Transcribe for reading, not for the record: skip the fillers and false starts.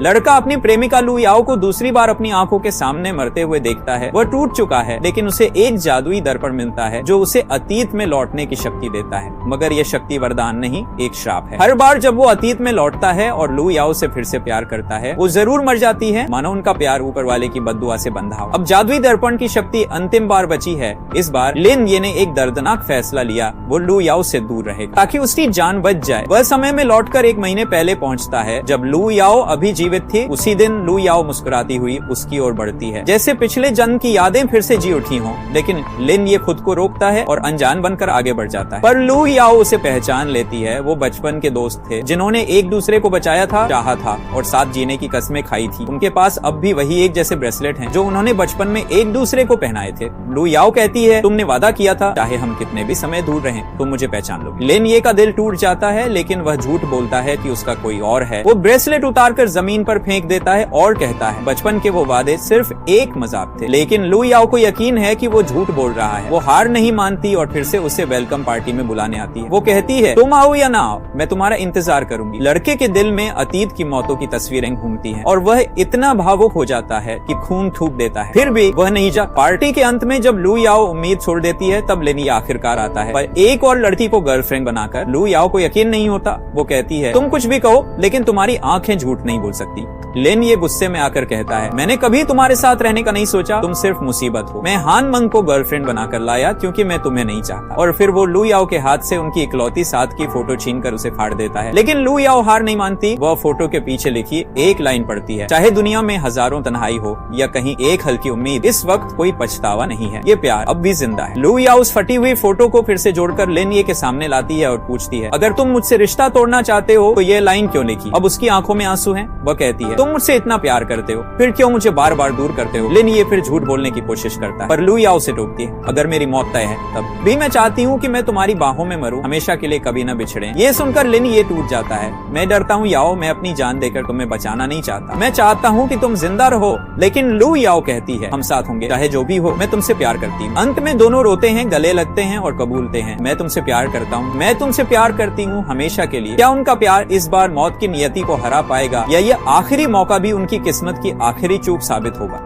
लड़का अपनी प्रेमिका लू याओ को दूसरी बार अपनी आंखों के सामने मरते हुए देखता है। वह टूट चुका है, लेकिन उसे एक जादुई दर्पण मिलता है जो उसे अतीत में लौटने की शक्ति देता है। मगर यह शक्ति वरदान नहीं, एक श्राप है। हर बार जब वो अतीत में लौटता है और लू याओ से फिर से प्यार करता है, वो जरूर मर जाती है, मानो उनका प्यार ऊपर वाले की बद्दुआ से बंधा हो। अब जादुई दर्पण की शक्ति अंतिम बार बची है। इस बार लिन ये ने एक दर्दनाक फैसला लिया, वो लू याओ से दूर रहेगा ताकि उसकी जान बच जाए। वह समय में लौटकर 1 महीने पहले पहुंचता है जब लू याओ अभी जीवित थी। उसी दिन लू याओ मुस्कुराती हुई उसकी ओर बढ़ती है, जैसे पिछले जन्म की यादें फिर से जी उठी हों। लेकिन लिन ये खुद को रोकता है और अनजान बनकर आगे बढ़ जाता है। पर लू याओ उसे पहचान लेती है। वो बचपन के दोस्त थे जिन्होंने एक दूसरे को बचाया था, चाहा था और साथ जीने की कस्में खाई थी। उनके पास अब भी वही एक जैसे ब्रेसलेट हैं जो उन्होंने बचपन में एक दूसरे को पहनाए थे। लू याओ कहती है, तुमने वादा किया था चाहे हम कितने भी समय दूर रहें तुम मुझे पहचान लो। लिन ये का दिल टूट जाता है, लेकिन वह झूठ बोलता है कि उसका कोई और है। वो ब्रेसलेट उतारकर जमीन पर फेंक देता है और कहता है बचपन के वो वादे सिर्फ एक मजाक थे। लेकिन लू याओ को यकीन है कि वो झूठ बोल रहा है। वो हार नहीं मानती और फिर से उसे वेलकम पार्टी में बुलाने आती है। वो कहती है, तुम आओ या ना आओ, मैं तुम्हारा इंतजार करूंगी। लड़के के दिल में अतीत की मौतों की तस्वीरें घूमती हैं और वह इतना भावुक हो जाता है कि खून थूक देता है। फिर भी वह नहीं जा। पार्टी के अंत में जब लू याओ उम्मीद छोड़ देती है तब लिन आखिरकार आता है। पर एक और लड़की को गर्लफ्रेंड बनाकर लू याओ को यकीन नहीं होता। वो कहती है, तुम कुछ भी कहो लेकिन तुम्हारी आंखें झूठ नहीं बोल सकती। लिन ये गुस्से में आकर कहता है, मैंने कभी तुम्हारे साथ रहने का नहीं सोचा, तुम सिर्फ मुसीबत हो। मैं हान मंग को गर्लफ्रेंड बनाकर लाया क्योंकि मैं तुम्हें नहीं चाहता। और फिर वो लू याओ के हाथ से उनकी इकलौती साथ की फोटो छीनकर उसे फाड़ देता है। लेकिन लू याओ हार नहीं मानती। वह फोटो के पीछे लिखी एक लाइन पढ़ती है, चाहे दुनिया में हजारों तन्हाई हो या कहीं एक हल्की उम्मीद, इस वक्त कोई पछतावा नहीं है, ये प्यार अब भी जिंदा है। लू याओ उस फटी हुई फोटो को फिर से जोड़कर लिन ये के सामने लाती है और पूछती है, अगर तुम मुझसे रिश्ता तोड़ना चाहते हो तो ये लाइन क्यों लिखी? अब उसकी आंखों में आंसू हैं। वह कहती है, तुम मुझसे इतना प्यार करते हो, फिर क्यों मुझे बार बार दूर करते हो? लिन ये फिर झूठ बोलने की कोशिश करता है, पर लू याओ से टोकती है, अगर मेरी मौत तय है तब भी मैं चाहती हूँ कि मैं तुम्हारी बाहों में मरूं, हमेशा के लिए कभी न बिछड़े। ये सुनकर लिन ये टूट जाता है। मैं डरता हूँ याओ, मैं अपनी जान देकर तुम्हें बचाना नहीं चाहता। मैं चाहता हूँ कि तुम जिंदा रहो। लेकिन लू याओ कहती है, हम साथ होंगे, चाहे जो भी हो, मैं तुमसे प्यार करती हूँ। अंत में दोनों रोते हैं, गले लगते हैं और कबूलते हैं, मैं तुमसे प्यार करता हूँ, मैं तुमसे प्यार करती हूँ हमेशा के लिए। क्या उनका प्यार इस बार मौत की नियति को हरा पाएगा या ये आखिरी मौका भी उनकी किस्मत की आखिरी चूक साबित होगा?